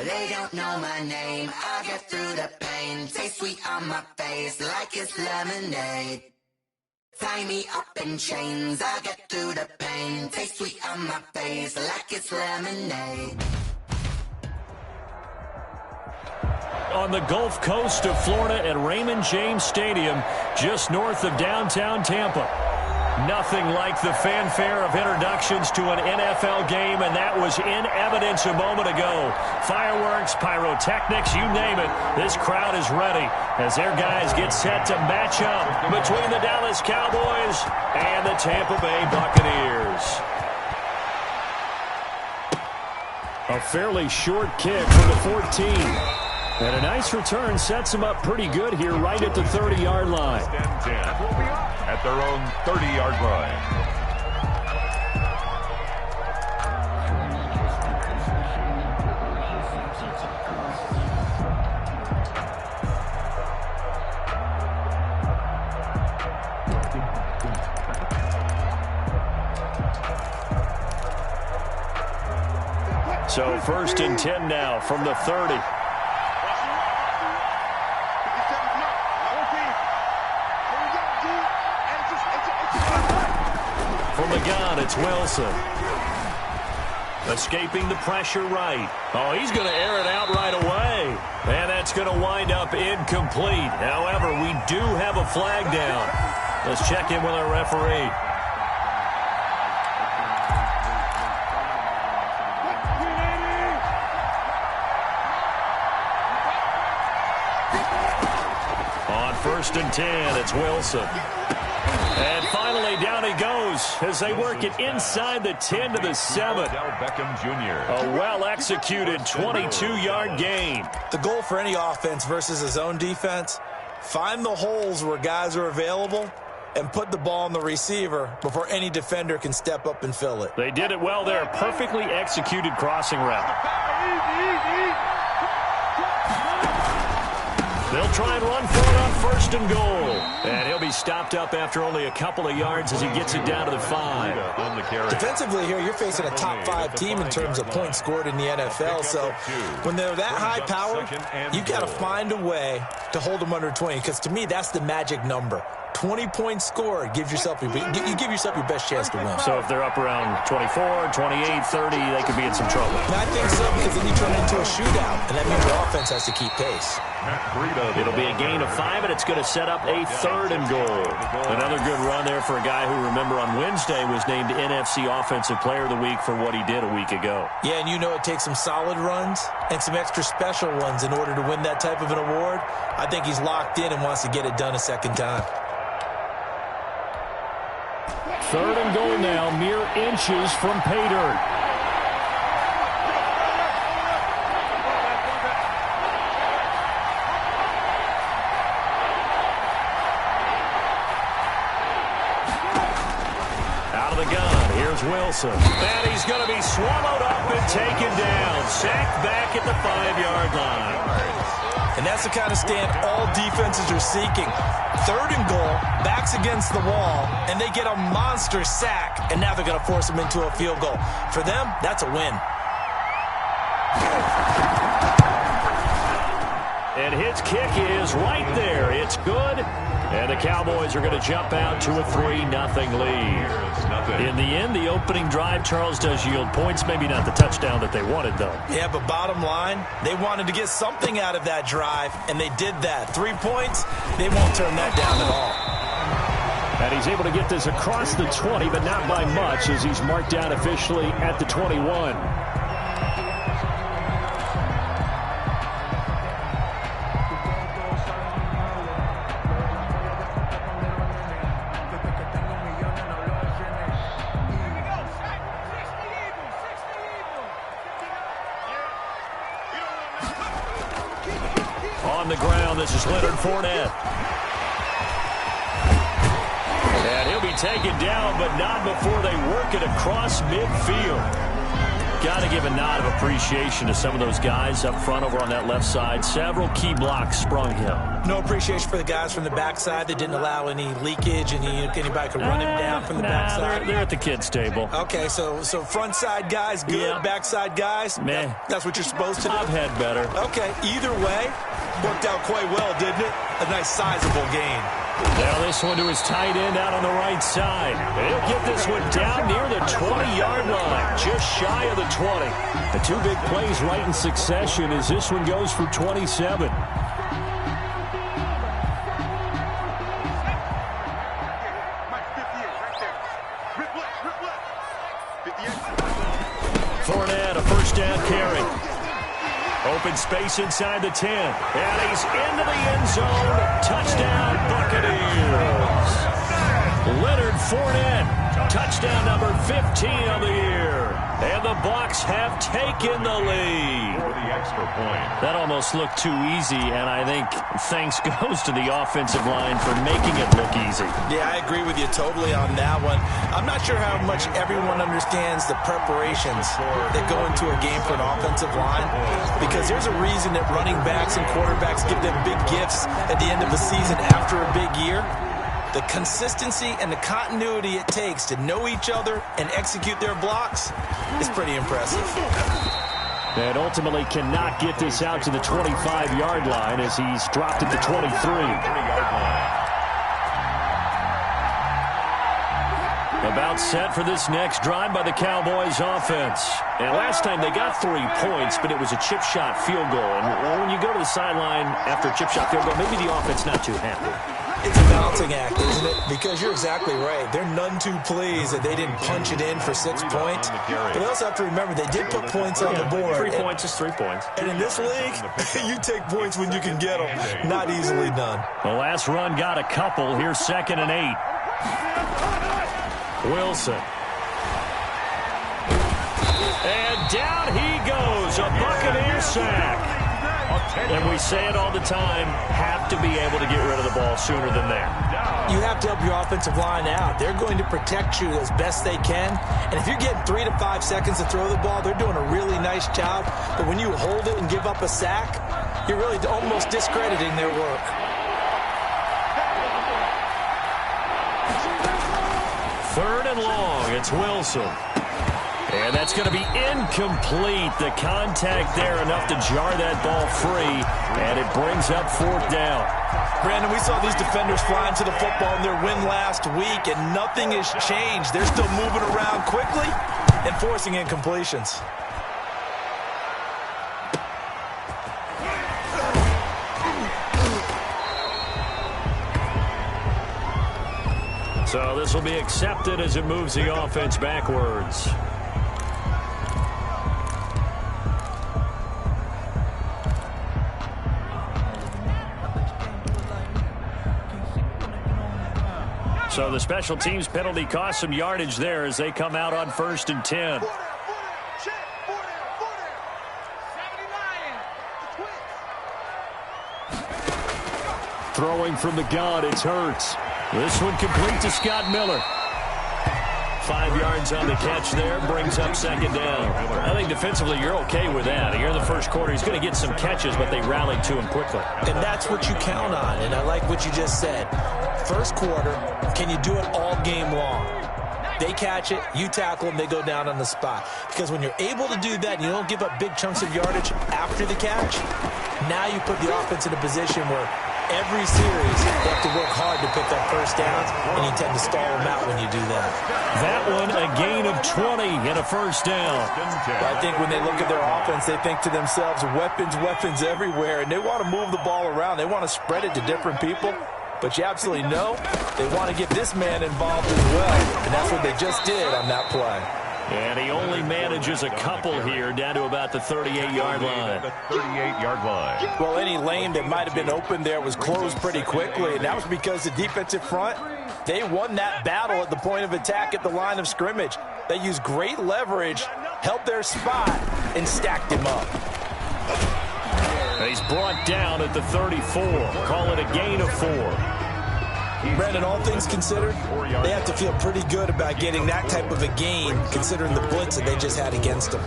They don't know my name. I get through the pain. Taste sweet on my face like it's lemonade. Tie me up in chains. I get through the pain. Taste sweet on my face like it's lemonade. On the Gulf Coast of Florida at Raymond James Stadium, just north of downtown Tampa. Nothing like the fanfare of introductions to an NFL game, and that was in evidence a moment ago. Fireworks, pyrotechnics, you name it. This crowd is ready as their guys get set to match up between the Dallas Cowboys and the Tampa Bay Buccaneers. A fairly short kick for the 14. And a nice return sets them up pretty good here right at the 30-yard line. At their own 30-yard line. So 1st and 10 now from the 30. From the gun, it's Wilson. Escaping the pressure right. Oh, he's going to air it out right away. And that's going to wind up incomplete. However, we do have a flag down. Let's check in with our referee. On 1st and 10, it's Wilson. And finally, down he goes as they work it inside the 10 to the 7. Beckham Jr. A well-executed 22-yard gain. The goal for any offense versus a zone defense, find the holes where guys are available and put the ball on the receiver before any defender can step up and fill it. They did it well there. Perfectly executed crossing route. They'll try and run for it on 1st and goal. And he'll be stopped up after only a couple of yards as he gets it down to the 5. Defensively here, you're facing a top 5 team in terms of points scored in the NFL. So when they're that high powered, you've got to find a way to hold them under 20. Because to me, that's the magic number. 20 points scored gives yourself you give yourself your best chance to win. So if they're up around 24, 28, 30, they could be in some trouble. And I think so, because then you turn it into a shootout, and that means your offense has to keep pace. It'll be a gain of 5, and it's going to set up a 3rd and goal. Another good run there for a guy who, remember, on Wednesday was named NFC Offensive Player of the Week for what he did a week ago. Yeah, and you know it takes some solid runs and some extra special ones in order to win that type of an award. I think he's locked in and wants to get it done a second time. 3rd and goal now, mere inches from pay dirt. Out of the gun, here's Wilson. And he's going to be swallowed up and taken down. Sacked back at the 5-yard line. And that's the kind of stand all defenses are seeking. 3rd and goal, backs against the wall, and they get a monster sack, and now they're going to force them into a field goal. For them, that's a win. And his kick is right there. It's good. And the Cowboys are going to jump out to a 3-0 lead. In the end, the opening drive, Charles, does yield points. Maybe not the touchdown that they wanted, though. Yeah, but bottom line, they wanted to get something out of that drive, and they did that. 3 points, they won't turn that down at all. And he's able to get this across the 20, but not by much, as he's marked down officially at the 21. On the ground, this is Leonard Fournette. And he'll be taken down, but not before they work it across midfield. got to give a nod of appreciation to some of those guys up front over on that left side. Several key blocks sprung him. No appreciation for the guys from the backside that didn't allow any leakage and anybody could run him down from the backside. They're at the kids' table. Okay, so front side guys good, yeah. Backside guys, man, that's what you're supposed to do. I've had better. Okay, either way, worked out quite well, didn't it? A nice sizable gain. Now this one to his tight end out on the right side. He'll get this one down near the 20-yard line, just shy of the 20. The two big plays right in succession as this one goes for 27. Fournette, a first down carry. Open space inside the 10. And he's into the end zone. Touchdown, Buccaneers. Leonard Fournette, touchdown number 15 of the year. And the Bucs have taken the lead. For the extra point. That almost looked too easy, and I think thanks goes to the offensive line for making it look easy. Yeah, I agree with you totally on that one. I'm not sure how much everyone understands the preparations that go into a game for an offensive line, because there's a reason that running backs and quarterbacks give them big gifts at the end of the season after a big year. The consistency and the continuity it takes to know each other and execute their blocks is pretty impressive. And ultimately cannot get this out to the 25-yard line as he's dropped at the 23. About set for this next drive by the Cowboys offense. And last time they got 3 points, but it was a chip shot field goal. And when you go to the sideline after a chip shot field goal, maybe the offense not too happy. It's a balancing act, isn't it? Because you're exactly right. They're none too pleased that they didn't punch it in for 6 points. But they also have to remember they did put points on the board. 3 points is 3 points. And in this league, you take points when you can get them. Not easily done. The last run got a couple. Here's 2nd and 8. Wilson. And down he goes. A Buccaneer sack. And we say it all the time, have to be able to get rid of the ball sooner than that. You have to help your offensive line out. They're going to protect you as best they can. And if you're getting 3 to 5 seconds to throw the ball, they're doing a really nice job. But when you hold it and give up a sack, you're really almost discrediting their work. Third and long, it's Wilson. And that's going to be incomplete. The contact there enough to jar that ball free, and it brings up 4th down. Brandon, we saw these defenders flying to the football in their win last week, and nothing has changed. They're still moving around quickly and forcing incompletions. So this will be accepted as it moves the offense backwards. So the special teams penalty cost some yardage there as they come out on 1st and 10. Throwing from the gun, it's Hurts. This one complete to Scott Miller. 5 yards on the catch there, brings up 2nd down. I think defensively you're okay with that. Here in the first quarter, he's going to get some catches, but they rallied to him quickly. And that's what you count on, and I like what you just said. First quarter, can you do it all game long? They catch it, you tackle them, they go down on the spot. Because when you're able to do that and you don't give up big chunks of yardage after the catch, now you put the offense in a position where every series you have to work hard to pick up first downs, and you tend to stall them out when you do that. That one, a gain of 20 and a first down. I think when they look at their offense, they think to themselves, weapons everywhere, and they want to move the ball around. They want to spread it to different people. But you absolutely know they want to get this man involved as well, and that's what they just did on that play. And he only manages a couple here down to about the 38-yard line. The 38-yard line. Well, any lane that might have been open there was closed pretty quickly, and that was because the defensive front, they won that battle at the point of attack at the line of scrimmage. They used great leverage, held their spot, and stacked him up. He's brought down at the 34. Call it a gain of 4. Brandon, all things considered, they have to feel pretty good about getting that type of a gain, considering the blitz that they just had against them.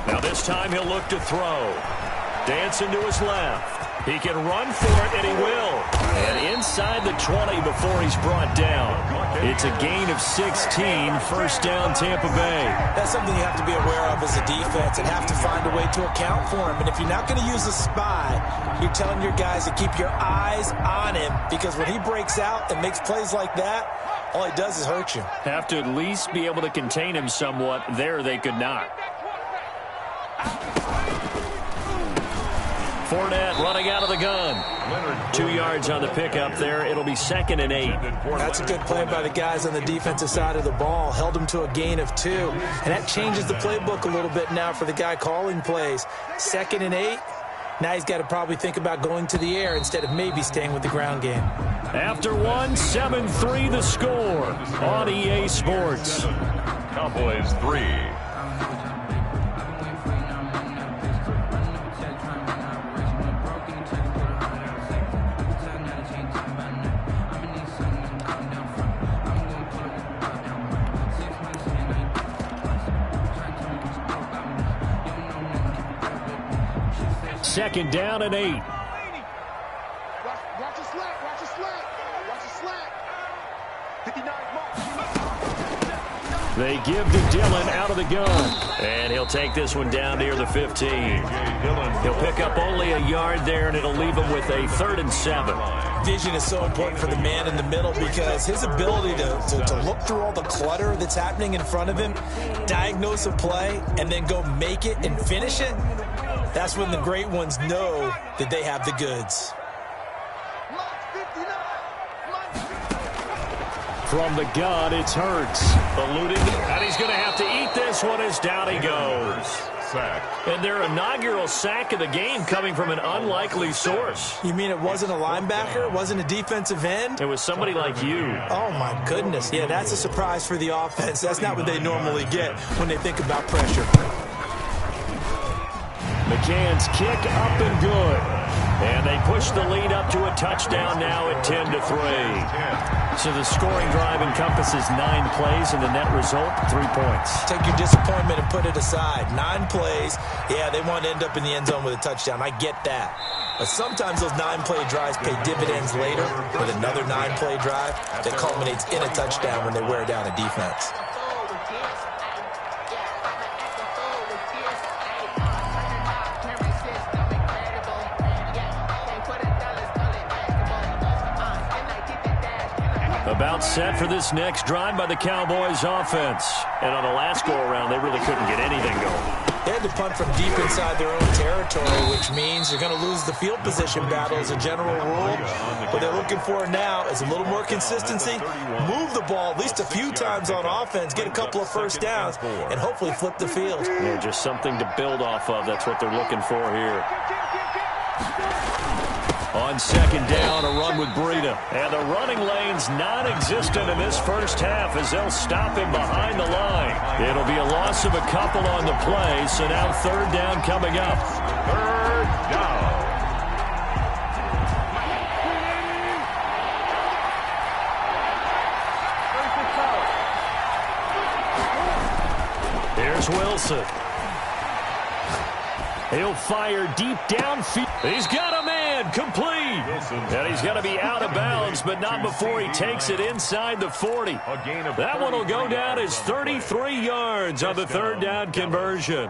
Now this time he'll look to throw. Dancing to his left. He can run for it, and he will. And inside the 20 before he's brought down. It's a gain of 16, first down Tampa Bay. That's something you have to be aware of as a defense and have to find a way to account for him. And if you're not going to use a spy, you're telling your guys to keep your eyes on him, because when he breaks out and makes plays like that, all he does is hurt you. Have to at least be able to contain him somewhat. There they could not. Fournette running out of the gun. 2 yards on the pickup there. It'll be 2nd and 8. That's a good play by the guys on the defensive side of the ball. Held him to a gain of 2. And that changes the playbook a little bit now for the guy calling plays. 2nd and 8. Now he's got to probably think about going to the air instead of maybe staying with the ground game. After one, 7-3 the score on EA Sports. Cowboys 3. Second down and 8. Watch your slack, watch your slack. Watch your slack. 59 mark. They give to Dillon out of the gun. And he'll take this one down near the 15. He'll pick up only a yard there, and it'll leave him with a 3rd and 7. Vision is so important for the man in the middle, because his ability to look through all the clutter that's happening in front of him, diagnose a play, and then go make it and finish it, that's when the great ones know that they have the goods. From the gun, it's Hurts. Eluding, and he's going to have to eat this one as down he goes. And their inaugural sack of the game coming from an unlikely source. You mean it wasn't a linebacker? It wasn't a defensive end? It was somebody like you. Oh, my goodness. Yeah, that's a surprise for the offense. That's not what they normally get when they think about pressure. McCann's kick up and good. And they push the lead up to a touchdown now at 10-3. So the scoring drive encompasses 9 plays, and the net result, 3 points. Take your disappointment and put it aside. 9 plays. Yeah, they want to end up in the end zone with a touchdown. I get that. But sometimes those 9-play drives pay dividends later with another 9-play drive that culminates in a touchdown when they wear down a defense. About set for this next drive by the Cowboys offense. And on the last go-around, they really couldn't get anything going. They had to punt from deep inside their own territory, which means they're going to lose the field position battle as a general rule. What they're looking for now is a little more consistency, move the ball at least a few times on offense, get a couple of first downs, and hopefully flip the field. Yeah, just something to build off of. That's what they're looking for here. On second down, a run with Breida. And the running lane's non-existent in this first half as they'll stop him behind the line. It'll be a loss of a couple on the play, so now 3rd down coming up. 3rd down. Here's Wilson. He'll fire deep downfield. He's got a man, complete. And he's going to be out of bounds, but not before he takes it inside the 40. That one will go down as 33 yards on the 3rd down conversion.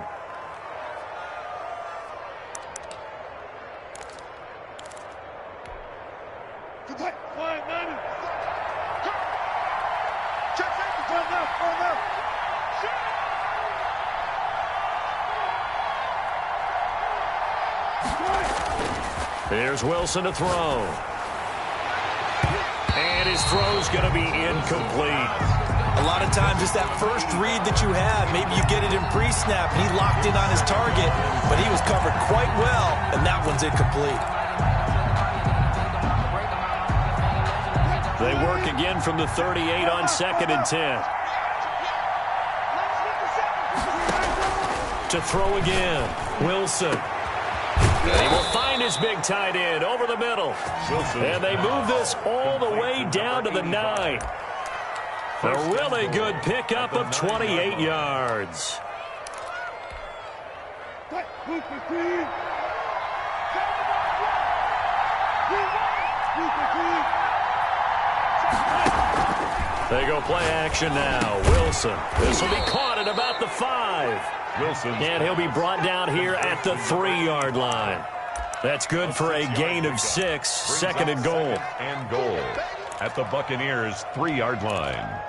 Here's Wilson to throw. And his throw's going to be incomplete. A lot of times it's that first read that you have. Maybe you get it in pre-snap, and he locked in on his target, but he was covered quite well, and that one's incomplete. They work again from the 38 on 2nd and 10. To throw again, Wilson. And he will find his big tight end over the middle. And they move this all the way down to the 9. A really good pickup of 28 yards. They go play action now. Wilson. This will be caught at about the 5. Wilson. And he'll be brought down here at the 3-yard line. That's good for a gain of 6. 2nd and goal. And goal at the Buccaneers' 3-yard line.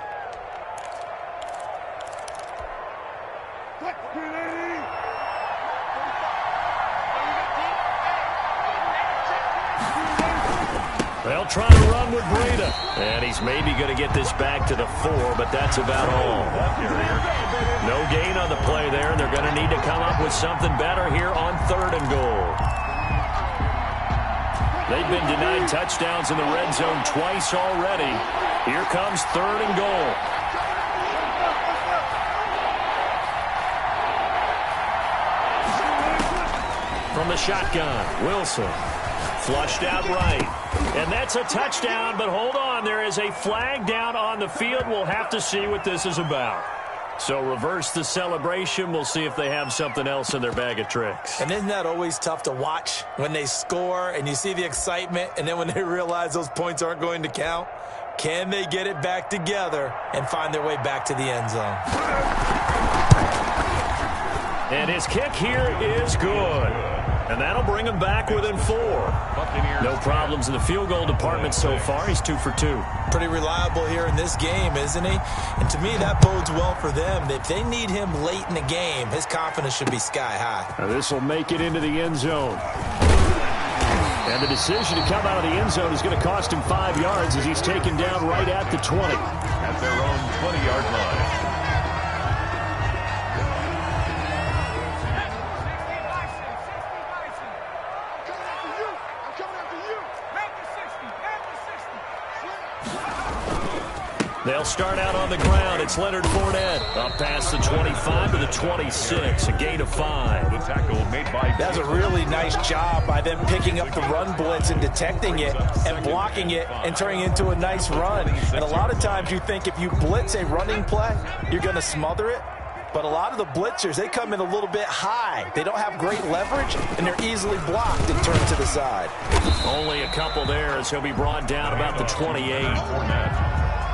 They'll try to run with Breida. And he's maybe going to get this back to the 4, but that's about all. No gain on the play there, and they're going to need to come up with something better here on 3rd and goal. They've been denied touchdowns in the red zone twice already. Here comes 3rd and goal. From the shotgun, Wilson. Flushed out right. And that's a touchdown, but hold on. There is a flag down on the field. We'll have to see what this is about. So reverse the celebration. We'll see if they have something else in their bag of tricks. And isn't that always tough to watch when they score and you see the excitement, and then when they realize those points aren't going to count? Can they get it back together and find their way back to the end zone? And his kick here is good. And that'll bring him back within 4. No problems in the field goal department so far. He's 2 for 2. Pretty reliable here in this game, isn't he? And to me, that bodes well for them. If they need him late in the game, his confidence should be sky high. Now this will make it into the end zone. And the decision to come out of the end zone is going to cost him 5 yards as he's taken down right at the 20. At their own 20-yard line. They'll start out on the ground. It's Leonard Fournette. Up past the 25 to the 26. A gain of 5. The tackle made by... That's a really nice job by them picking up the run blitz and detecting it and blocking it and turning it into a nice run. And a lot of times you think if you blitz a running play, you're going to smother it. But a lot of the blitzers, they come in a little bit high. They don't have great leverage, and they're easily blocked and turned to the side. Only a couple there as he'll be brought down about the 28.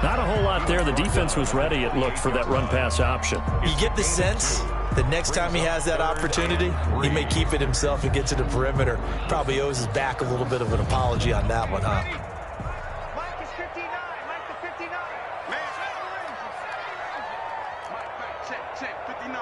Not a whole lot there. The defense was ready, it looked, for that run-pass option. You get the sense that next time he has that opportunity, he may keep it himself and get to the perimeter. Probably owes his back a little bit of an apology on that one, huh? Mike is 59. Mike is 59. Man, check. 59.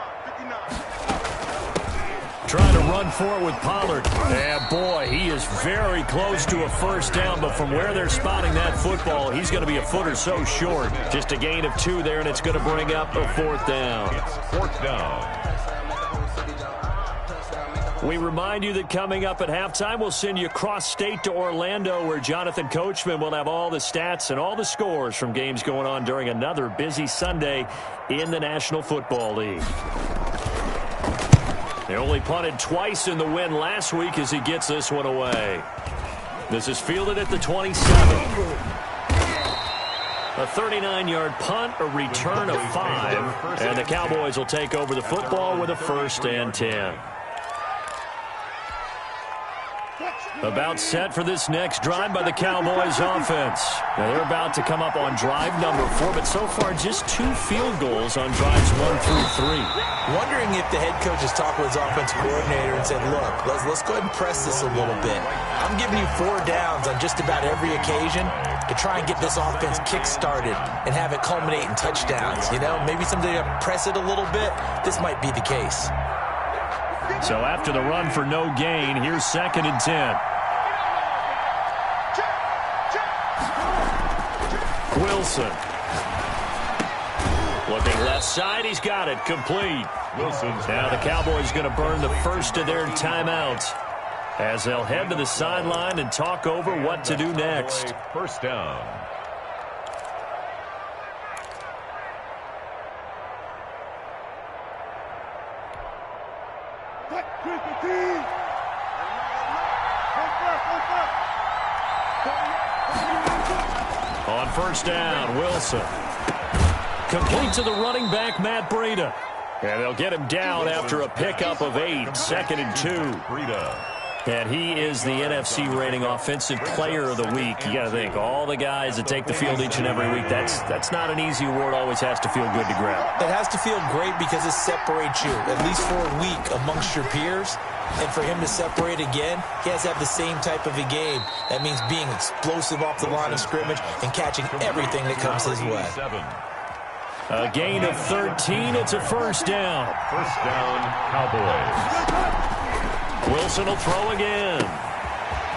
Trying to run for it with Pollard. And boy, he is very close to a first down, but from where they're spotting that football, he's going to be a foot or so short. Just a gain of 2 there, and it's going to bring up a 4th down. It's 4th down. We remind you that coming up at halftime, we'll send you cross-state to Orlando, where Jonathan Coachman will have all the stats and all the scores from games going on during another busy Sunday in the National Football League. They only punted twice in the win last week as he gets this one away. This is fielded at the 27. A 39-yard punt, a return of 5, and the Cowboys will take over the football with a 1st and 10. About set for this next drive by the Cowboys offense. Now they're about to come up on drive number 4, but so far just 2 field goals on drives 1 through 3. Wondering if the head coach has talked with his offensive coordinator and said, look, let's go ahead and press this a little bit. I'm giving you 4 downs on just about every occasion to try and get this offense kick-started and have it culminate in touchdowns. You know, maybe someday to press it a little bit. This might be the case. So after the run for no gain, here's 2nd and 10. Wilson. Looking left side, he's got it. Complete. Wilson's now the Cowboys going to burn the first of their timeouts as they'll head to the sideline and talk over what to do next. 1st down. On first down, Wilson. Complete to the running back, Matt Breida. And they'll get him down after a pickup of 8, 2nd and 2. And he is the NFC rating Offensive Player of the Week. You got to think, all the guys that take the field each and every week, that's not an easy award. Always has to feel good to grab. It has to feel great because it separates you, at least for a week, amongst your peers. And for him to separate again, he has to have the same type of a game. That means being explosive off the line of scrimmage and catching everything that comes his way. A gain of 13. It's a first down. First down, Cowboys. Wilson will throw again.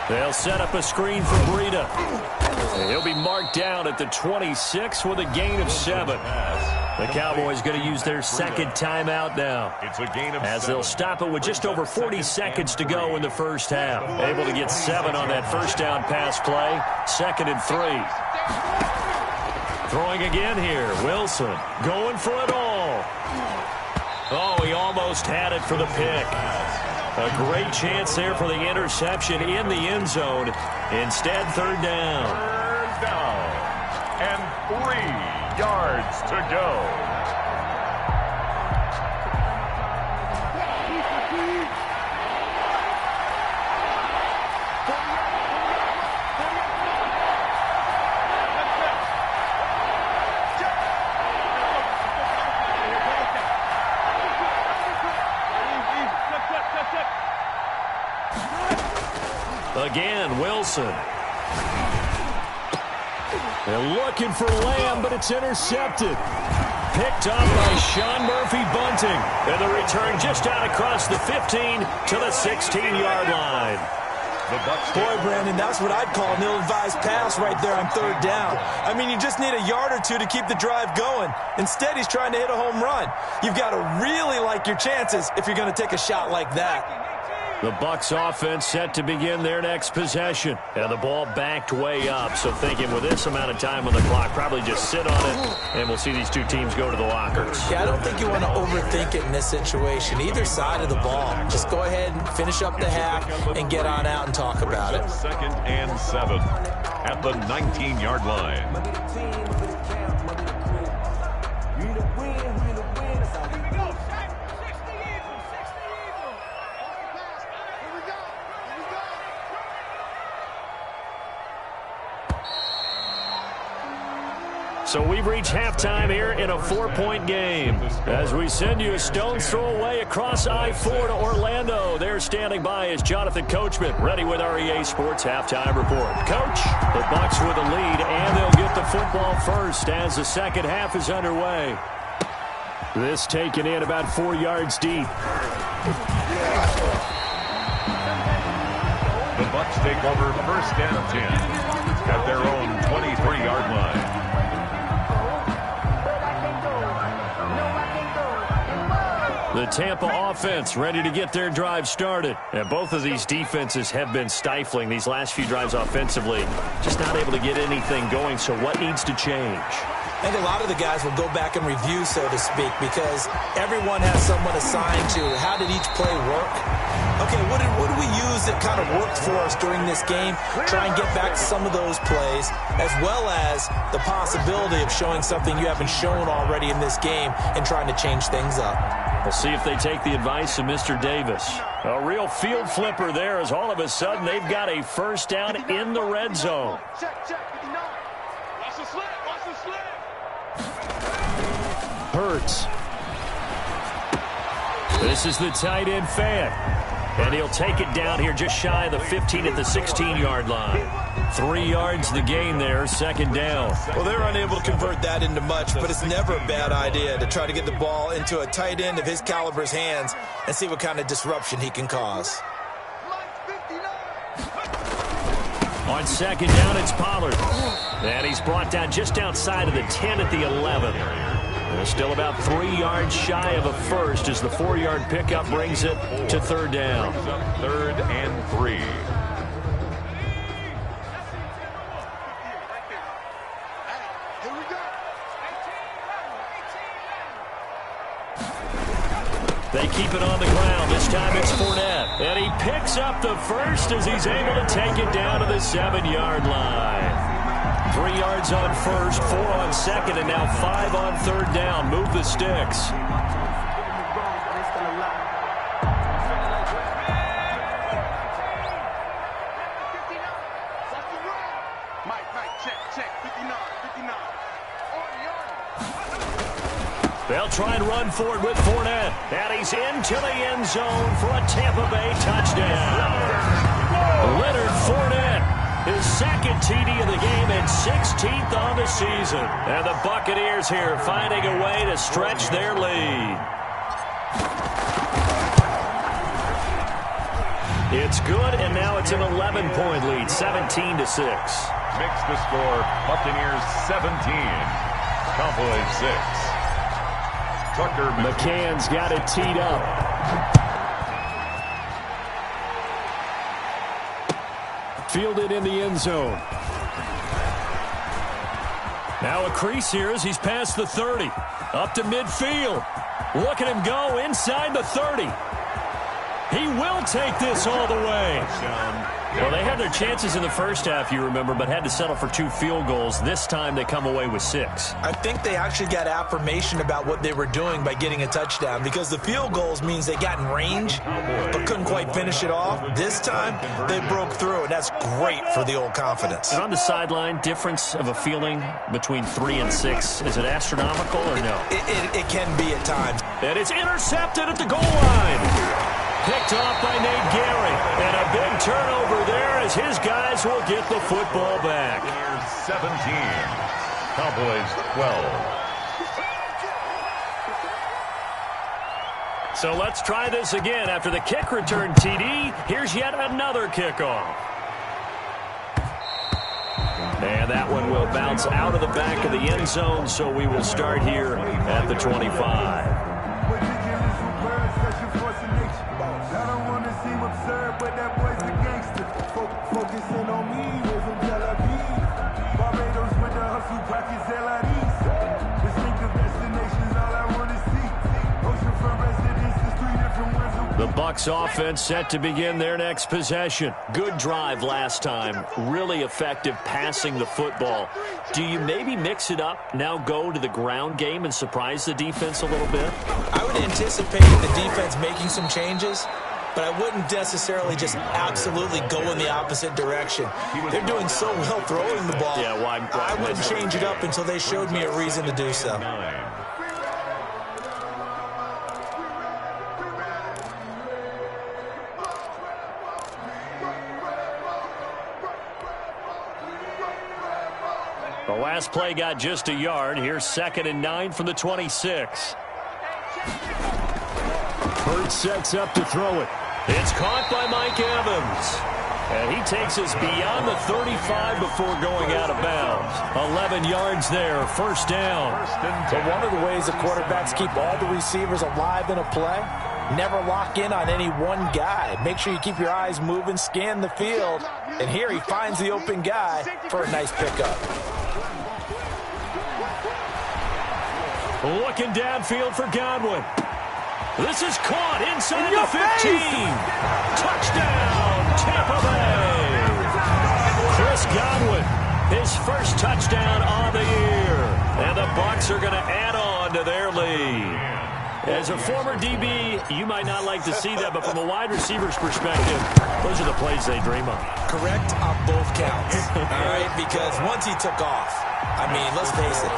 They'll set up a screen for Breida. He'll be marked down at the 26 with a gain of 7. The Cowboys going to use their second timeout now, as they'll stop it with just over 40 seconds to go in the first half. Able to get 7 on that first down pass play. 2nd and 3. Throwing again here. Wilson going for it all. Oh, he almost had it for the pick. A great chance there for the interception in the end zone. Instead, third down. Third down. And 3 yards to go. Again, Wilson. They're looking for Lamb, but it's intercepted. Picked up by Sean Murphy-Bunting. And the return just out across the 15 to the 16-yard line. Boy, Brandon, that's what I'd call an ill-advised pass right there on third down. I mean, you just need a yard or two to keep the drive going. Instead, he's trying to hit a home run. You've got to really like your chances if you're going to take a shot like that. The Bucs offense set to begin their next possession. And the ball backed way up. So thinking with this amount of time on the clock, probably just sit on it, and we'll see these two teams go to the lockers. Yeah, I don't think you want to overthink it in this situation. Either side of the ball. Just go ahead and finish up the half and get on out and talk about it. 2nd and 7 at the 19-yard line. So we've reached halftime here in a 4-point game. As we send you a stone's throw away across I-4 to Orlando. There standing by is Jonathan Coachman, ready with our EA Sports Halftime Report. Coach, the Bucs with a lead, and they'll get the football first as the second half is underway. This taken in about 4 yards deep. The Bucs take over first and 10 at their own 23-yard line. The Tampa offense ready to get their drive started. And both of these defenses have been stifling these last few drives offensively. Just not able to get anything going, so what needs to change? I think a lot of the guys will go back and review, so to speak, because everyone has someone assigned to how did each play work. Okay, what did we use that kind of worked for us during this game? Try and get back to some of those plays, as well as the possibility of showing something you haven't shown already in this game and trying to change things up. We'll see if they take the advice of Mr. Davis. A real field flipper there, as all of a sudden they've got a first down in the red zone. Check, 59. Watch the slant, watch the slant. Hurts. This is the tight end Fan. And he'll take it down here just shy of the 15 at the 16-yard line. 3 yards the gain there, second down. Well, they're unable to convert that into much, but it's never a bad idea to try to get the ball into a tight end of his caliber's hands and see what kind of disruption he can cause. On second down, it's Pollard. And he's brought down just outside of the 10 at the 11. They're still about 3 yards shy of a first as the 4-yard pickup brings it to third down. 3rd and 3. They keep it on the ground. This time it's Fournette. And he picks up the first as he's able to take it down to the 7-yard line. 3 yards on first, 4 on second, and now 5 on third down. Move the sticks. They'll try and run for it with Fournette. And he's into the end zone for a Tampa Bay touchdown. Leonard Fournette, his second TD of the game and 16th on the season. And the Buccaneers here finding a way to stretch their lead. It's good, and now it's an 11-point lead, 17-6. Makes the score, Buccaneers 17, Cowboys 6. McCann's got it teed up. Fielded in the end zone. Now a crease here as he's past the 30. Up to midfield. Look at him go inside the 30. He will take this all the way. Well, they had their chances in the first half, you remember, but had to settle for 2 field goals. This time they come away with 6. I think they actually got affirmation about what they were doing by getting a touchdown, because the field goals means they got in range but couldn't quite finish it off. This time they broke through, and that's great for the old confidence. And on the sideline, difference of a feeling between 3 and 6, is it astronomical or no? It can be at times. And it's intercepted at the goal line. Picked off by Nate Gehring. And a big turnover there as his guys will get the football back. 17, Cowboys 12. So let's try this again. After the kick return TD, here's yet another kickoff. And that one will bounce out of the back of the end zone, so we will start here at the 25. I don't want to seem absurd, but that boy's a gangster. Focusing on me, was from Tel Aviv. Barbados with the hustle, brackets LIDs. Distinctive destinations, all I want to see. Oceanfront residences, 3 different ones. The Bucs offense set to begin their next possession. Good drive last time. Really effective passing the football. Do you maybe mix it up, now go to the ground game and surprise the defense a little bit? I would anticipate the defense making some changes, but I wouldn't necessarily just absolutely go in the opposite direction. They're doing so well throwing the ball. Yeah, why I wouldn't change it up until they showed me a reason to do so. The last play got just a yard. Here's 2nd and 9 from the 26. Hurts sets up to throw it. It's caught by Mike Evans. And he takes us beyond the 35 before going out of bounds. 11 yards there, first down. But one of the ways the quarterbacks keep all the receivers alive in a play, never lock in on any one guy. Make sure you keep your eyes moving, scan the field. And here he finds the open guy for a nice pickup. Looking downfield for Godwin. This is caught inside the 15. Touchdown, Tampa Bay. Chris Godwin, his first touchdown on the year. And the Bucs are going to add on to their lead. As a former DB, you might not like to see that, but from a wide receiver's perspective, those are the plays they dream of. Correct on both counts, all right? Because once he took off, I mean, let's face it,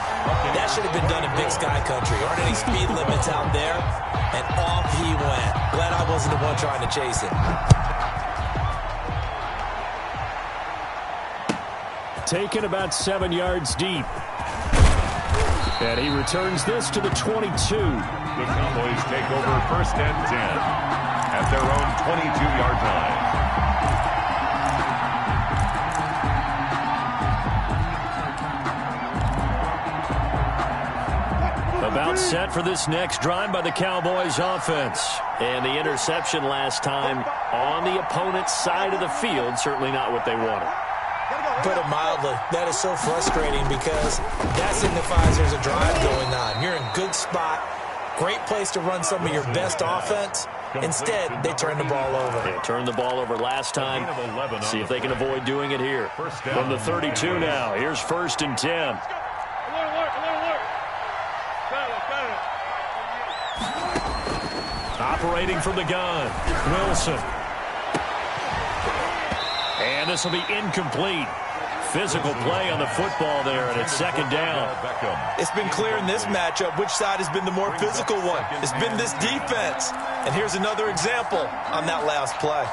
that should have been done in Big Sky Country. Aren't any speed limits out there? And off he went. Glad I wasn't the one trying to chase him. Taken about 7 yards deep. And he returns this to the 22. The Cowboys take over 1st and 10 at their own 22-yard line. About set for this next drive by the Cowboys offense. And the interception last time on the opponent's side of the field, certainly not what they wanted. Put it mildly, that is so frustrating because that signifies there's a drive going on. You're in good spot, Great place to run some of your best offense. Instead, they turn the ball over. They turned the ball over last time. See if they can avoid doing it here. From the 32 now, here's 1st and 10. Operating from the gun, Wilson. And this will be incomplete. Physical play on the football there, and it's 2nd down. It's been clear in this matchup which side has been the more physical one. It's been this defense. And here's another example on that last play.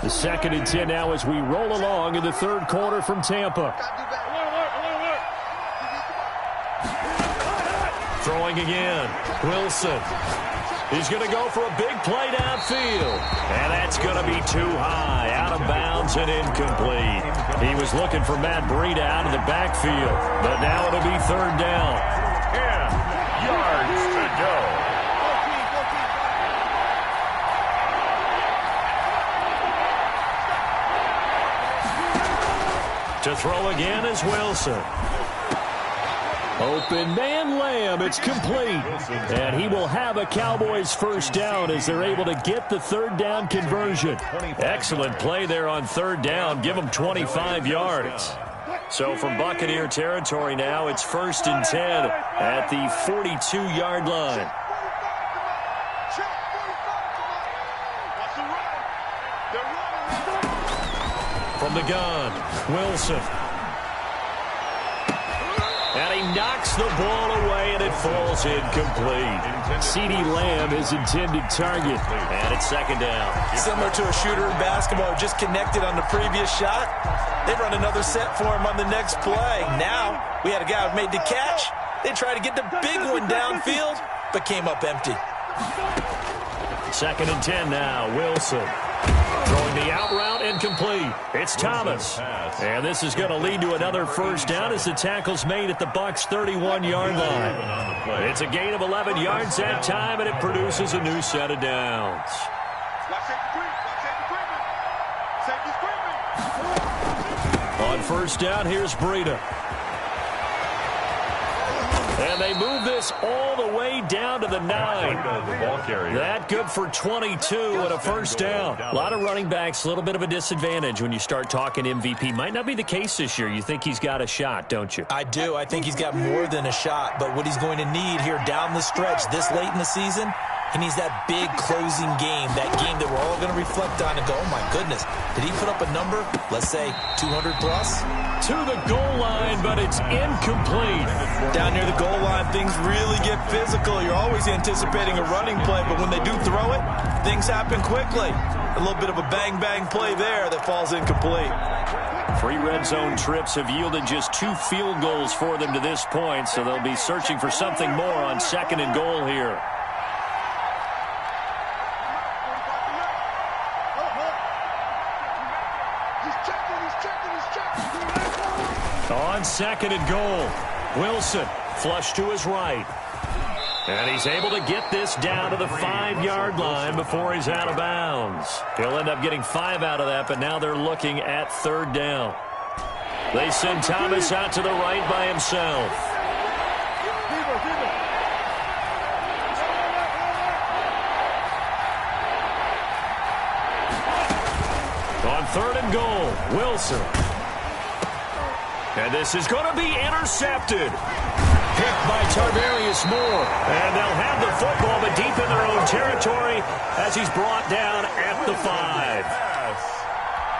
The 2nd and 10 now as we roll along in the 3rd quarter from Tampa. Throwing again, Wilson. He's going to go for a big play downfield. And that's going to be too high, out of bounds and incomplete. He was looking for Matt Breida out of the backfield, but now it'll be 3rd down. 10 yards to go. To throw again is Wilson. Open man Lamb, it's complete. And he will have a Cowboys 1st down as they're able to get the 3rd down conversion. Excellent play there on 3rd down. Give them 25 yards. So from Buccaneer territory now, it's 1st and 10 at the 42-yard line. From the gun, Wilson. And he knocks the ball away, and it falls incomplete. CeeDee Lamb, his intended target, and it's 2nd down. Similar to a shooter in basketball, just connected on the previous shot. They run another set for him on the next play. Now, we had a guy who made the catch. They tried to get the big one downfield, but came up empty. 2nd and 10 now, Wilson. Throwing the out route, incomplete. It's Thomas. And this is going to lead to another 1st down as the tackle's made at the Bucs' 31-yard line. It's a gain of 11 yards that time, and it produces a new set of downs. On 1st down, here's Breida. And they move this all the way down to the 9. That good for 22 and a 1st down. A lot of running backs, a little bit of a disadvantage when you start talking MVP. Might not be the case this year. You think he's got a shot, don't you? I do. I think he's got more than a shot. But what he's going to need here down the stretch this late in the season, he needs that big closing game, that game that we're all going to reflect on and go, oh, my goodness, did he put up a number, let's say, 200 plus? To the goal line, but it's incomplete. Down near the goal line, things really get physical. You're always anticipating a running play, but when they do throw it, things happen quickly. A little bit of a bang-bang play there that falls incomplete. 3 red zone trips have yielded just 2 field goals for them to this point, so they'll be searching for something more on 2nd and goal here. On 2nd and goal, Wilson flush to his right. And he's able to get this down to the 5-yard line before he's out of bounds. He'll end up getting 5 out of that, but now they're looking at 3rd down. They send Thomas out to the right by himself. On 3rd and goal, Wilson. And this is going to be intercepted. Picked by Tarvarius Moore. And they'll have the football, but deep in their own territory as he's brought down at the 5.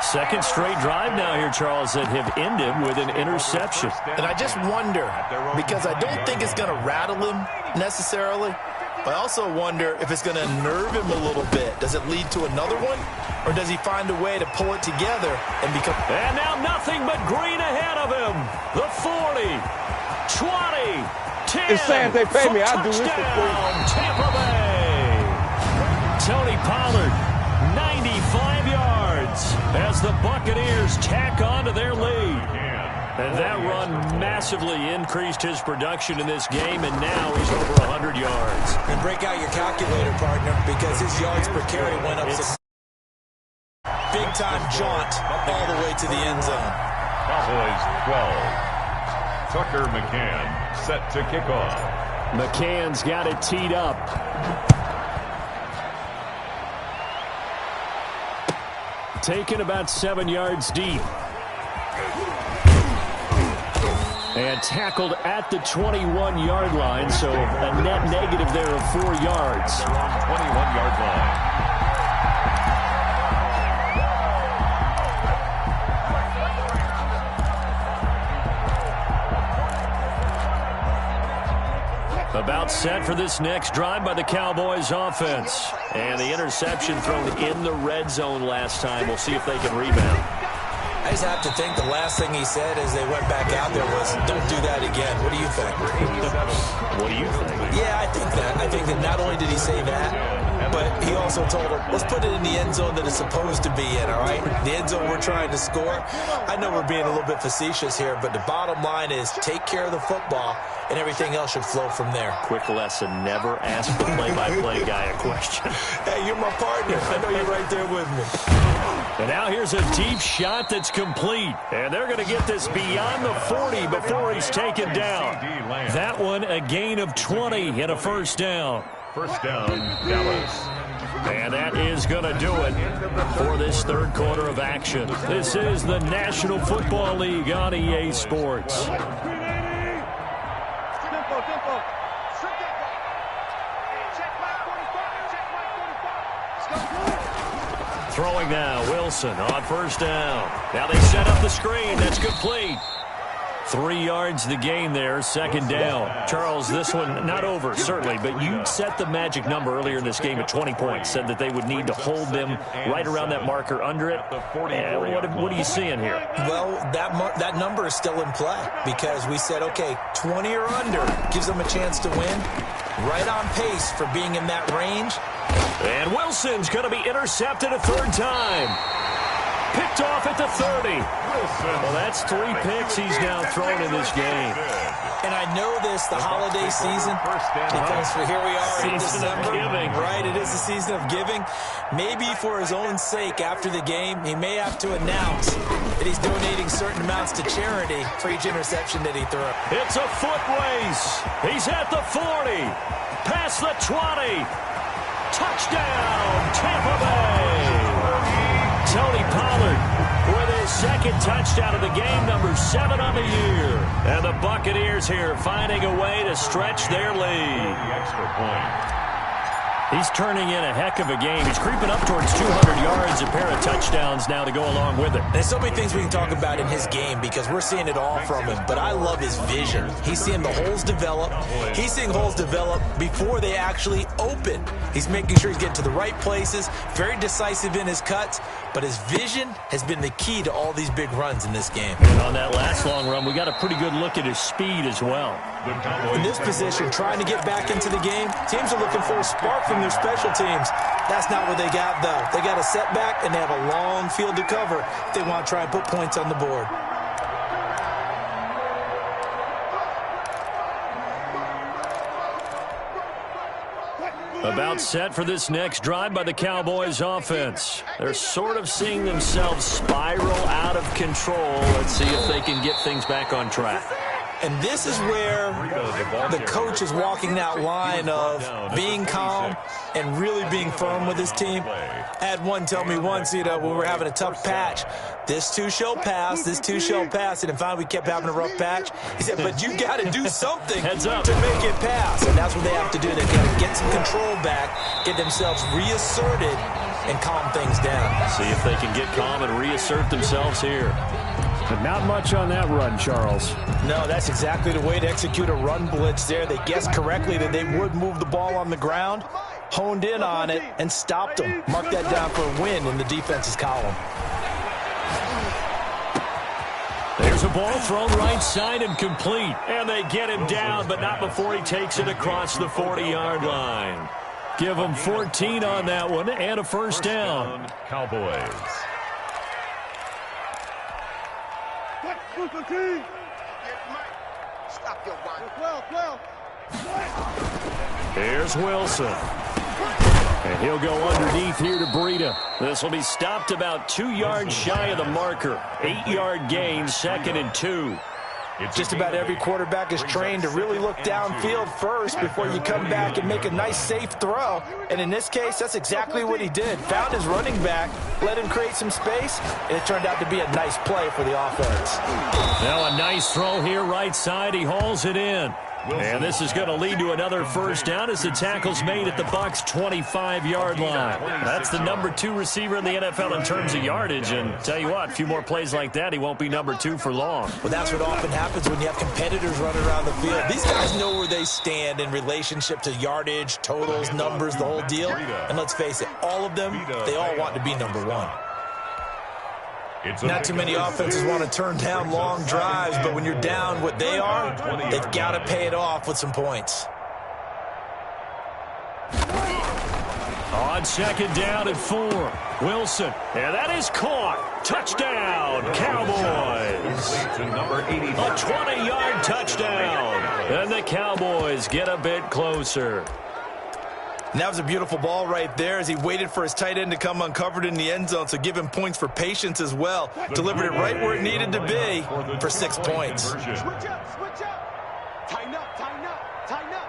2nd straight drive now here, Charles, that have ended with an interception. And I just wonder, because I don't think it's going to rattle him necessarily, but I also wonder if it's going to nerve him a little bit. Does it lead to another one? Or does he find a way to pull it together and become... And now nothing but green ahead of him. The 40, 20, 10. It's saying they pay me. I do this for free. Tampa Bay. Tony Pollard, 95 yards as the Buccaneers tack on to their lead. And that run massively increased his production in this game, and now he's over 100 yards. And break out your calculator, partner, because his yards per carry went up. big-time jaunt all the way to the end zone. Cowboys 12. Tucker McCann set to kick off. McCann's got it teed up. Taken about 7 yards deep. And tackled at the 21-yard line, so a net negative there of 4 yards. They're on 21-yard line. About set for this next drive by the Cowboys offense. And the interception thrown in the red zone last time. We'll see if they can rebound. I just have to think the last thing he said as they went back out there was, don't do that again. What do you think? What do you think? Yeah, I think that. I think that not only did he say that, but he also told him, let's put it in the end zone that it's supposed to be in, all right? The end zone we're trying to score. I know we're being a little bit facetious here, but the bottom line is take care of the football, and everything else should flow from there. Quick lesson, never ask the play-by-play guy a question. Hey, you're my partner. I know you're right there with me. And now here's a deep shot that's complete. And they're going to get this beyond the 40 before he's taken down. That one a gain of 20 and a first down. First down, Dallas. And that is going to do it for this third quarter of action. This is the National Football League on EA Sports. Throwing now, Wilson on first down. Now they set up the screen. That's complete. 3 yards the gain there, second down. Charles, this one not over, certainly, but you set the magic number earlier in this game at 20 points, said that they would need to hold them right around that marker under it. What are you seeing here? Well, that number is still in play because we said, okay, 20 or under gives them a chance to win. Right on pace for being in that range. And Wilson's going to be intercepted a third time. Picked off at the 30. Well, that's 3 picks he's now thrown in this game. And I know this, the holiday season, because here we are in December. Right, it is the season of giving. Maybe for his own sake after the game, he may have to announce that he's donating certain amounts to charity for each interception that he threw. It's a foot race. He's at the 40. Past the 20. Touchdown, Tampa Bay. Tony Pollard with his second touchdown of the game, number 7 on the year. And the Buccaneers here finding a way to stretch their lead. The extra point. He's turning in a heck of a game. He's creeping up towards 200 yards, a pair of touchdowns now to go along with it. There's so many things we can talk about in his game because we're seeing it all from him, but I love his vision. He's seeing the holes develop. He's seeing holes develop before they actually open. He's making sure he's getting to the right places, very decisive in his cuts, but his vision has been the key to all these big runs in this game. And on that last long run, we got a pretty good look at his speed as well. In this position, trying to get back into the game, teams are looking for a spark from their special teams. That's not what they got, though. They got a setback, and they have a long field to cover if they want to try and put points on the board. About set for this next drive by the Cowboys offense. They're sort of seeing themselves spiral out of control. Let's see if they can get things back on track. And this is where the coach is walking that line of being calm and really being firm with his team. I had one tell me once, when we were having a tough patch, this too shall pass, this too shall pass. And finally we kept having a rough patch. He said, but you got to do something to make it pass. And that's what they have to do. They've got to get some control back, get themselves reasserted, and calm things down. See if they can get calm and reassert themselves here. But not much on that run, Charles. No, that's exactly the way to execute a run blitz there. They guessed correctly that they would move the ball on the ground, honed in on it, and stopped them. Mark that down for a win in the defense's column. There's a ball thrown right side and complete. And they get him down, but not before he takes it across the 40-yard line. Give him 14 on that one and a first down. Cowboys. Here's Wilson. And he'll go underneath here to Breida. This will be stopped about 2 yards shy of the marker. 8-yard gain, 2nd and 2. Just about every quarterback is trained to really look downfield first before you come back and make a nice, safe throw. And in this case, that's exactly what he did. Found his running back, let him create some space, and it turned out to be a nice play for the offense. Now a nice throw here, right side. He hauls it in. And this is going to lead to another first down as the tackle's made at the Bucs' 25-yard line. That's the number 2 receiver in the NFL in terms of yardage. And tell you what, a few more plays like that, he won't be number 2 for long. Well, that's what often happens when you have competitors running around the field. These guys know where they stand in relationship to yardage, totals, numbers, the whole deal. And let's face it, all of them, they all want to be number 1. Not too many offenses want to turn down long drives, but when you're down what they are, they've got to pay it off with some points. On 2nd down and 4, Wilson. And that is caught. Touchdown, Cowboys. A 20-yard touchdown. And the Cowboys get a bit closer. And that was a beautiful ball right there as he waited for his tight end to come uncovered in the end zone, so give him points for patience as well. Delivered it right where it needed to be for 6 points. Switch up. Tighten up, tighten up, tighten up.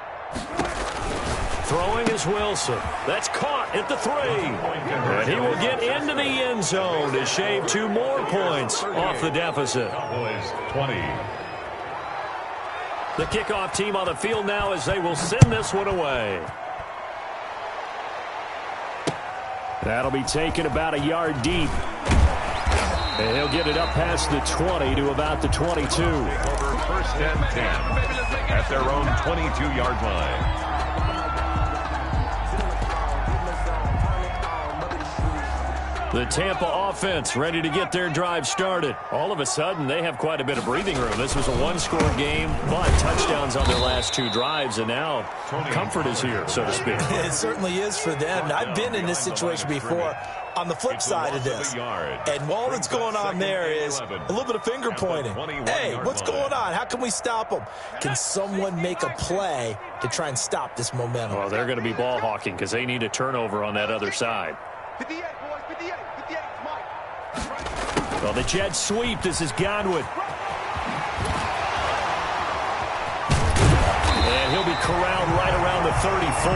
Throwing is Wilson. That's caught at the 3. And he will get into the end zone to shave 2 more points off the deficit. 20. The kickoff team on the field now as they will send this one away. That'll be taken about a yard deep. And he'll get it up past the 20 to about the 22. Over 1st and 10 at their own 22-yard line. The Tampa offense ready to get their drive started. All of a sudden, they have quite a bit of breathing room. This was a 1-score game, but touchdowns on their last 2 drives, and now comfort is here, so to speak. It certainly is for them. I've been in this situation before on the flip side of this. And all that's going on there is a little bit of finger pointing. Hey, what's going on? How can we stop them? Can someone make a play to try and stop this momentum? Well, they're going to be ball hawking because they need a turnover on that other side. 58, boys, 58, 58, Mike. Well, the jet sweep. This is Godwin. And he'll be corralled right around the 34.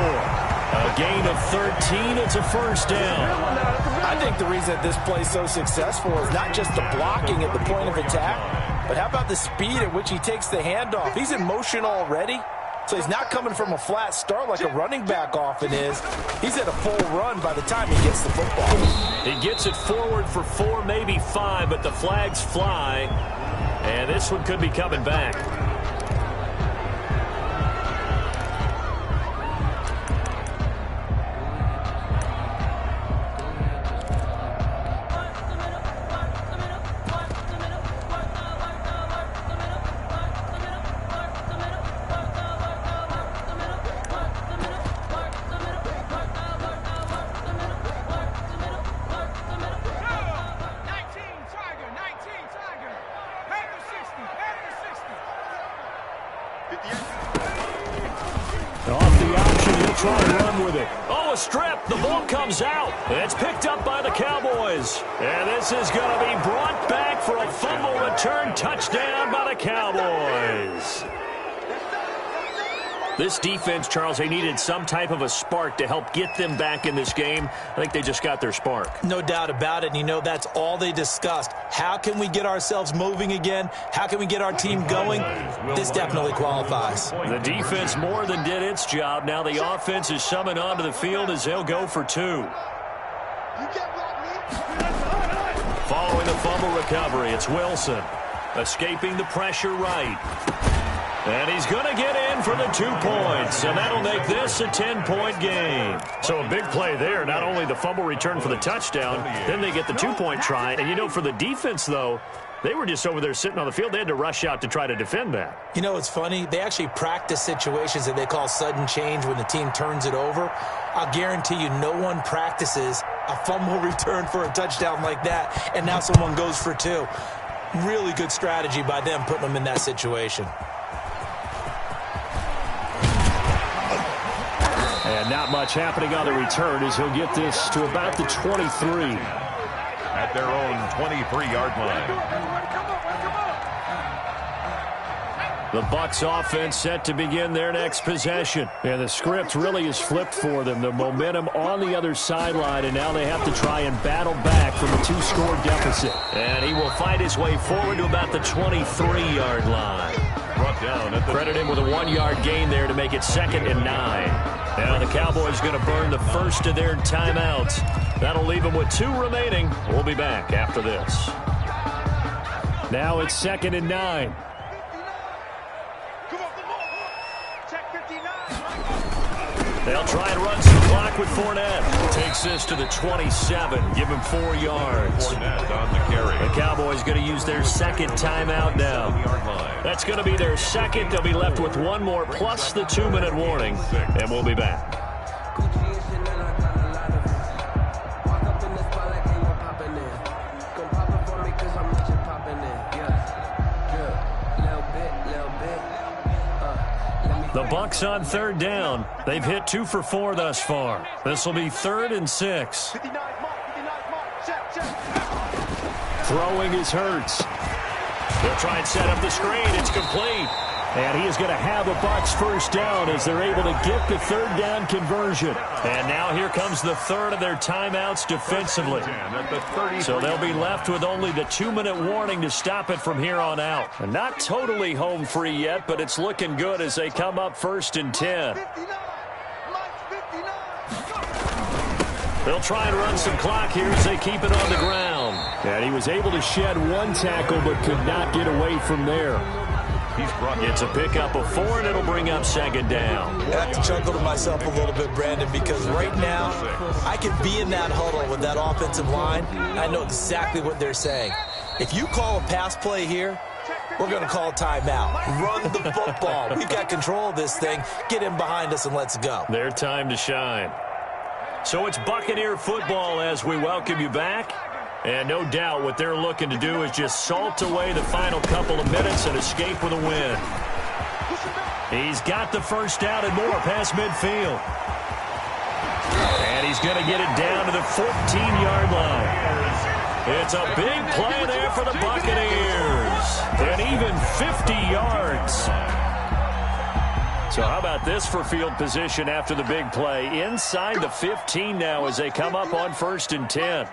A gain of 13. It's a first down. I think the reason that this play is so successful is not just the blocking at the point of attack, but how about the speed at which he takes the handoff? He's in motion already, so he's not coming from a flat start like a running back often is. He's at a full run by the time he gets the football. He gets it forward for 4, maybe 5, but the flags fly, and this one could be coming back. Off the option, he'll try to run with it. Oh, a strip. The ball comes out. It's picked up by the Cowboys. And this is going to be brought back for a fumble return touchdown by the Cowboys. This defense, Charles, they needed some type of a spark to help get them back in this game. I think they just got their spark. No doubt about it. And you know, that's all they discussed. How can we get ourselves moving again? How can we get our team going? This definitely qualifies. The defense more than did its job. Now the offense is summoned onto the field as they'll go for 2. Following the fumble recovery, it's Wilson. Escaping the pressure right. And he's going to get in for the 2 points, and that'll make this a 10-point game. So a big play there, not only the fumble return for the touchdown, then they get the 2-point try. And, you know, for the defense, though, they were just over there sitting on the field. They had to rush out to try to defend that. You know, it's funny. They actually practice situations that they call sudden change when the team turns it over. I'll guarantee you no one practices a fumble return for a touchdown like that, and now someone goes for 2. Really good strategy by them putting them in that situation. And not much happening on the return as he'll get this to about the 23. At their own 23-yard line. The Bucs offense set to begin their next possession. And the script really is flipped for them. The momentum on the other sideline, and now they have to try and battle back from a 2-score deficit. And he will fight his way forward to about the 23-yard line. Brought down at the Credit him with a 1-yard gain there to make it 2nd and 9. Now the Cowboys going to burn the first of their timeouts. That'll leave them with 2 remaining. We'll be back after this. Now it's 2nd and 9. They'll try and run some clock with Fournette. Takes this to the 27. Give him 4 yards. Fournette on the carry. The Cowboys going to use their 2nd timeout now. That's going to be their 2nd. They'll be left with 1 more plus the 2-minute warning. And we'll be back. The Bucs on 3rd down. They've hit 2 for 4 thus far. This will be 3rd and 6. Throwing is Hurts. They'll try and set up the screen. It's complete. And he is going to have a Bucs first down as they're able to get the 3rd down conversion. And now here comes the 3rd of their timeouts defensively. So they'll be left with only the 2-minute warning to stop it from here on out. And not totally home free yet, but it's looking good as they come up 1st and 10. They'll try and run some clock here as they keep it on the ground. And he was able to shed 1 tackle but could not get away from there. It's a pickup of 4, and it'll bring up 2nd down. I have to chuckle to myself a little bit, Brandon, because right now I can be in that huddle with that offensive line. I know exactly what they're saying. If you call a pass play here, we're going to call a timeout. Run the football. We've got control of this thing. Get in behind us and let's go. Their time to shine. So it's Buccaneer football as we welcome you back. And no doubt what they're looking to do is just salt away the final couple of minutes and escape with a win. He's got the first down and more past midfield. And he's going to get it down to the 14-yard line. It's a big play there for the Buccaneers. And even 50 yards. So how about this for field position after the big play? Inside the 15 now as they come up on 1st and 10.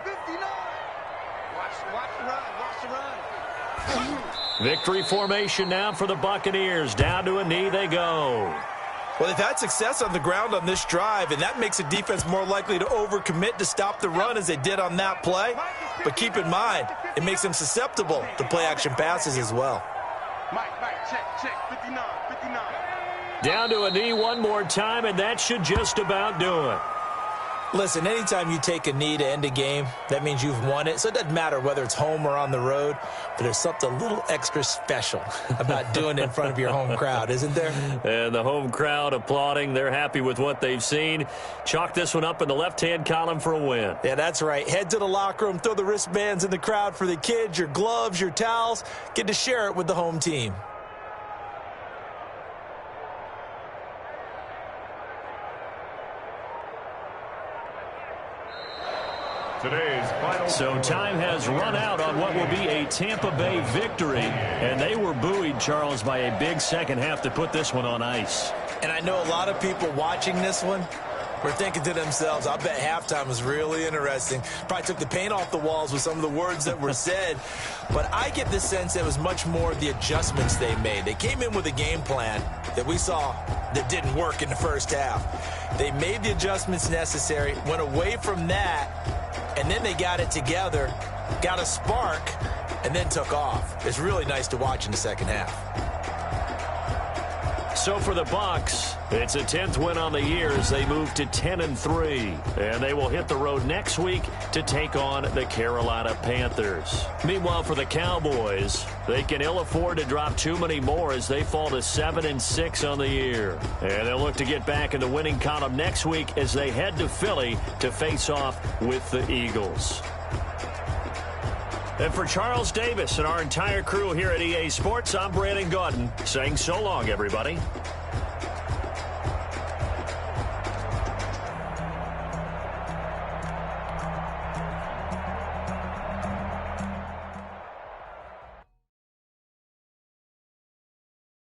Victory formation now for the Buccaneers. Down to a knee they go. Well, they've had success on the ground on this drive, and that makes a defense more likely to overcommit to stop the run as they did on that play. But keep in mind, it makes them susceptible to play-action passes as well. Check, 59. Down to a knee one more time, and that should just about do it. Listen, anytime you take a knee to end a game, that means you've won it. So it doesn't matter whether it's home or on the road, but there's something a little extra special about doing it in front of your home crowd, isn't there? And the home crowd applauding. They're happy with what they've seen. Chalk this one up in the left-hand column for a win. Yeah, that's right. Head to the locker room, throw the wristbands in the crowd for the kids, your gloves, your towels. Get to share it with the home team. So time has run out on what will be a Tampa Bay victory. And they were buoyed, Charles, by a big second half to put this one on ice. And I know a lot of people watching this one were thinking to themselves, I bet halftime was really interesting. Probably took the paint off the walls with some of the words that were said. But I get the sense that it was much more the adjustments they made. They came in with a game plan that we saw that didn't work in the first half. They made the adjustments necessary, went away from that, and then they got it together, got a spark, and then took off. It's really nice to watch in the second half. So for the Bucs, it's a 10th win on the year as they move to 10-3. And they will hit the road next week to take on the Carolina Panthers. Meanwhile, for the Cowboys, they can ill afford to drop too many more as they fall to 7-6 on the year. And they'll look to get back in the winning column next week as they head to Philly to face off with the Eagles. And for Charles Davis and our entire crew here at EA Sports, I'm Brandon Gaudin saying so long, everybody.